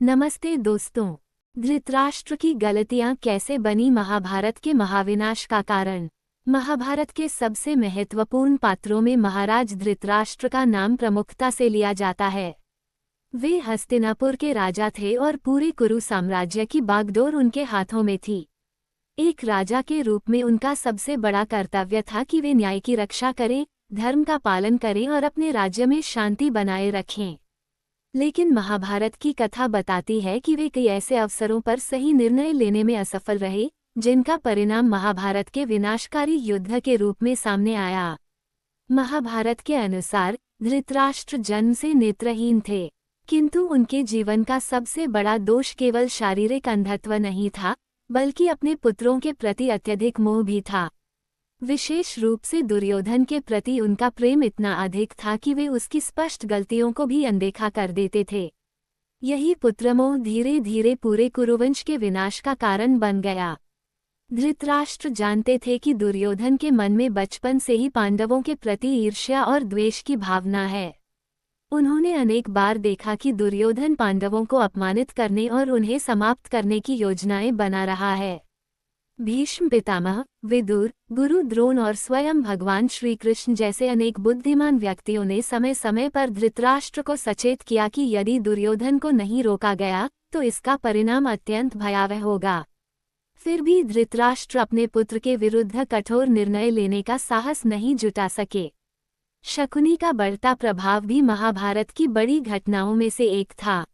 नमस्ते दोस्तों। धृतराष्ट्र की गलतियां कैसे बनी महाभारत के महाविनाश का कारण। महाभारत के सबसे महत्वपूर्ण पात्रों में महाराज धृतराष्ट्र का नाम प्रमुखता से लिया जाता है। वे हस्तिनापुर के राजा थे और पूरे कुरु साम्राज्य की बागडोर उनके हाथों में थी। एक राजा के रूप में उनका सबसे बड़ा कर्तव्य था कि वे न्याय की रक्षा करें, धर्म का पालन करें और अपने राज्य में शांति बनाए रखें। लेकिन महाभारत की कथा बताती है कि वे कई ऐसे अवसरों पर सही निर्णय लेने में असफल रहे, जिनका परिणाम महाभारत के विनाशकारी युद्ध के रूप में सामने आया। महाभारत के अनुसार धृतराष्ट्र जन्म से नेत्रहीन थे, किंतु उनके जीवन का सबसे बड़ा दोष केवल शारीरिक अंधत्व नहीं था, बल्कि अपने पुत्रों के प्रति अत्यधिक मोह भी था। विशेष रूप से दुर्योधन के प्रति उनका प्रेम इतना अधिक था कि वे उसकी स्पष्ट गलतियों को भी अनदेखा कर देते थे। यही पुत्रमोह धीरे धीरे पूरे कुरुवंश के विनाश का कारण बन गया। धृतराष्ट्र जानते थे कि दुर्योधन के मन में बचपन से ही पांडवों के प्रति ईर्ष्या और द्वेष की भावना है। उन्होंने अनेक बार देखा कि दुर्योधन पांडवों को अपमानित करने और उन्हें समाप्त करने की योजनाएं बना रहा है। भीष्म पितामह, विदुर, गुरु द्रोण और स्वयं भगवान श्री कृष्ण जैसे अनेक बुद्धिमान व्यक्तियों ने समय समय पर धृतराष्ट्र को सचेत किया कि यदि दुर्योधन को नहीं रोका गया तो इसका परिणाम अत्यंत भयावह होगा। फिर भी धृतराष्ट्र अपने पुत्र के विरुद्ध कठोर निर्णय लेने का साहस नहीं जुटा सके। शकुनी का बढ़ता प्रभाव भी महाभारत की बड़ी घटनाओं में से एक था।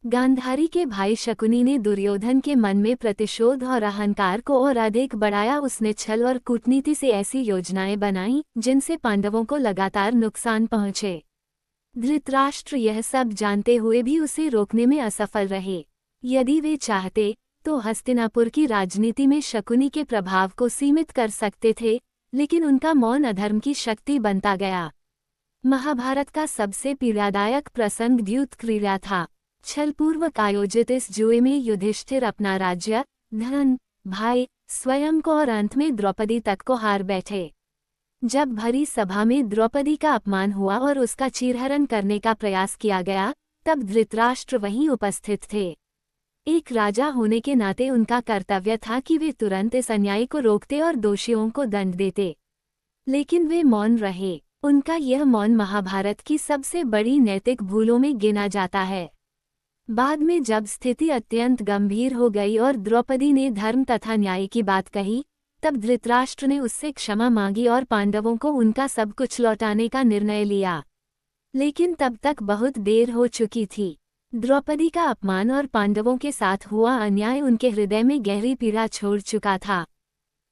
गांधारी के भाई शकुनी ने दुर्योधन के मन में प्रतिशोध और अहंकार को और अधिक बढ़ाया। उसने छल और कूटनीति से ऐसी योजनाएं बनाईं जिनसे पांडवों को लगातार नुकसान पहुंचे। धृतराष्ट्र यह सब जानते हुए भी उसे रोकने में असफल रहे। यदि वे चाहते तो हस्तिनापुर की राजनीति में शकुनी के प्रभाव को सीमित कर सकते थे, लेकिन उनका मौन अधर्म की शक्ति बनता गया। महाभारत का सबसे पीड़ादायक प्रसंग द्यूत क्रीड़ा था। छलपूर्वक आयोजित इस जुए में युधिष्ठिर अपना राज्य, धन, भाई, स्वयं को और अंत में द्रौपदी तक को हार बैठे। जब भरी सभा में द्रौपदी का अपमान हुआ और उसका चीरहरण करने का प्रयास किया गया, तब धृतराष्ट्र वहीं उपस्थित थे। एक राजा होने के नाते उनका कर्तव्य था कि वे तुरंत इस अन्याय को रोकते और दोषियों को दंड देते, लेकिन वे मौन रहे। उनका यह मौन महाभारत की सबसे बड़ी नैतिक भूलों में गिना जाता है। बाद में जब स्थिति अत्यंत गंभीर हो गई और द्रौपदी ने धर्म तथा न्याय की बात कही, तब धृतराष्ट्र ने उससे क्षमा मांगी और पांडवों को उनका सब कुछ लौटाने का निर्णय लिया। लेकिन तब तक बहुत देर हो चुकी थी। द्रौपदी का अपमान और पांडवों के साथ हुआ अन्याय उनके हृदय में गहरी पीड़ा छोड़ चुका था।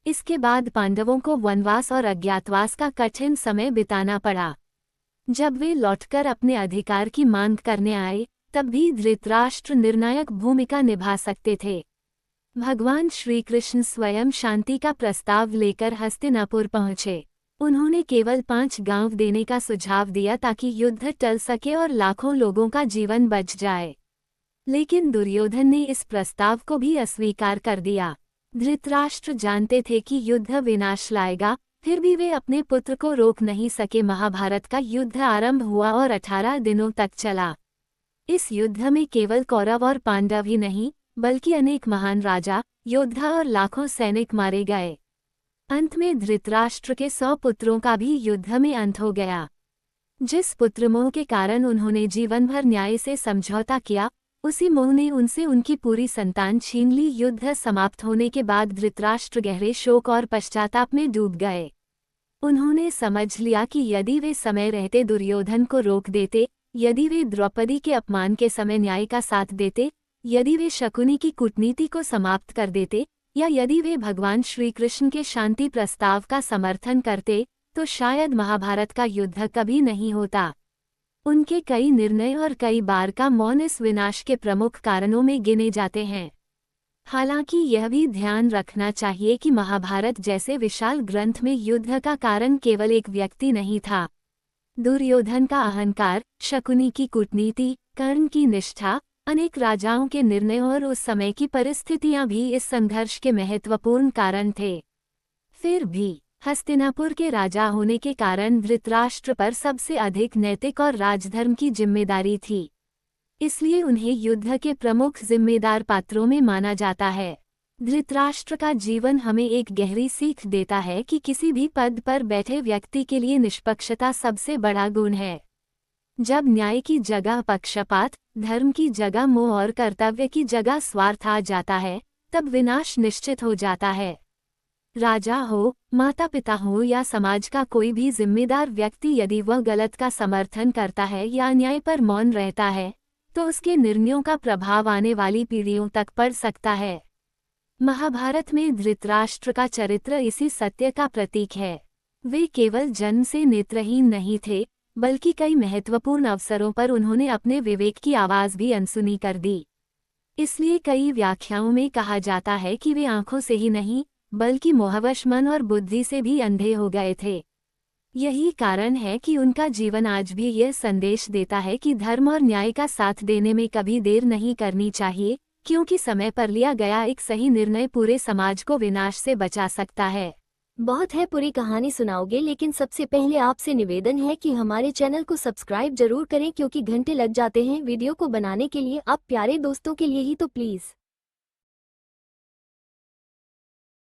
इसके बाद पांडवों को वनवास और अज्ञातवास का कठिन समय बिताना पड़ा। जब वे लौटकर अपने अधिकार की मांग करने आए, तब भी धृतराष्ट्र निर्णायक भूमिका निभा सकते थे। भगवान श्री कृष्ण स्वयं शांति का प्रस्ताव लेकर हस्तिनापुर पहुंचे। उन्होंने केवल 5 गांव देने का सुझाव दिया ताकि युद्ध टल सके और लाखों लोगों का जीवन बच जाए। लेकिन दुर्योधन ने इस प्रस्ताव को भी अस्वीकार कर दिया। धृतराष्ट्र जानते थे कि युद्ध विनाश लाएगा, फिर भी वे अपने पुत्र को रोक नहीं सके। महाभारत का युद्ध आरंभ हुआ और 18 दिनों तक चला। इस युद्ध में केवल कौरव और पांडव ही नहीं, बल्कि अनेक महान राजा, योद्धा और लाखों सैनिक मारे गए। अंत में धृतराष्ट्र के 100 पुत्रों का भी युद्ध में अंत हो गया। जिस पुत्रमोह के कारण उन्होंने जीवन भर न्याय से समझौता किया, उसी मोह ने उनसे उनकी पूरी संतान छीन ली। युद्ध समाप्त होने के बाद धृतराष्ट्र गहरे शोक और पश्चाताप में डूब गए। उन्होंने समझ लिया कि यदि वे समय रहते दुर्योधन को रोक देते, यदि वे द्रौपदी के अपमान के समय न्याय का साथ देते, यदि वे शकुनी की कूटनीति को समाप्त कर देते, या यदि वे भगवान श्री कृष्ण के शांति प्रस्ताव का समर्थन करते, तो शायद महाभारत का युद्ध कभी नहीं होता। उनके कई निर्णय और कई बार का मौन इस विनाश के प्रमुख कारणों में गिने जाते हैं। हालांकि यह भी ध्यान रखना चाहिए कि महाभारत जैसे विशाल ग्रंथ में युद्ध का कारण केवल एक व्यक्ति नहीं था। दुर्योधन का अहंकार, शकुनी की कूटनीति, कर्ण की निष्ठा, अनेक राजाओं के निर्णय और उस समय की परिस्थितियां भी इस संघर्ष के महत्वपूर्ण कारण थे। फिर भी हस्तिनापुर के राजा होने के कारण धृतराष्ट्र पर सबसे अधिक नैतिक और राजधर्म की जिम्मेदारी थी। इसलिए उन्हें युद्ध के प्रमुख जिम्मेदार पात्रों में माना जाता है। धृतराष्ट्र का जीवन हमें एक गहरी सीख देता है कि किसी भी पद पर बैठे व्यक्ति के लिए निष्पक्षता सबसे बड़ा गुण है। जब न्याय की जगह पक्षपात, धर्म की जगह मोह और कर्तव्य की जगह स्वार्थ आ जाता है, तब विनाश निश्चित हो जाता है। राजा हो, माता पिता हो या समाज का कोई भी जिम्मेदार व्यक्ति यदि वह गलत का समर्थन करता है या अन्याय पर मौन रहता है, तो उसके निर्णयों का प्रभाव आने वाली पीढ़ियों तक पड़ सकता है। महाभारत में धृतराष्ट्र का चरित्र इसी सत्य का प्रतीक है। वे केवल जन्म से नेत्रहीन नहीं थे, बल्कि कई महत्वपूर्ण अवसरों पर उन्होंने अपने विवेक की आवाज भी अनसुनी कर दी। इसलिए कई व्याख्याओं में कहा जाता है कि वे आंखों से ही नहीं, बल्कि मोहवश मन और बुद्धि से भी अंधे हो गए थे। यही कारण है कि उनका जीवन आज भी यह संदेश देता है कि धर्म और न्याय का साथ देने में कभी देर नहीं करनी चाहिए, क्योंकि समय पर लिया गया एक सही निर्णय पूरे समाज को विनाश से बचा सकता है। बहुत है, पूरी कहानी सुनाओगे, लेकिन सबसे पहले आपसे निवेदन है कि हमारे चैनल को सब्सक्राइब जरूर करें, क्योंकि घंटे लग जाते हैं वीडियो को बनाने के लिए। आप प्यारे दोस्तों के लिए ही तो प्लीज़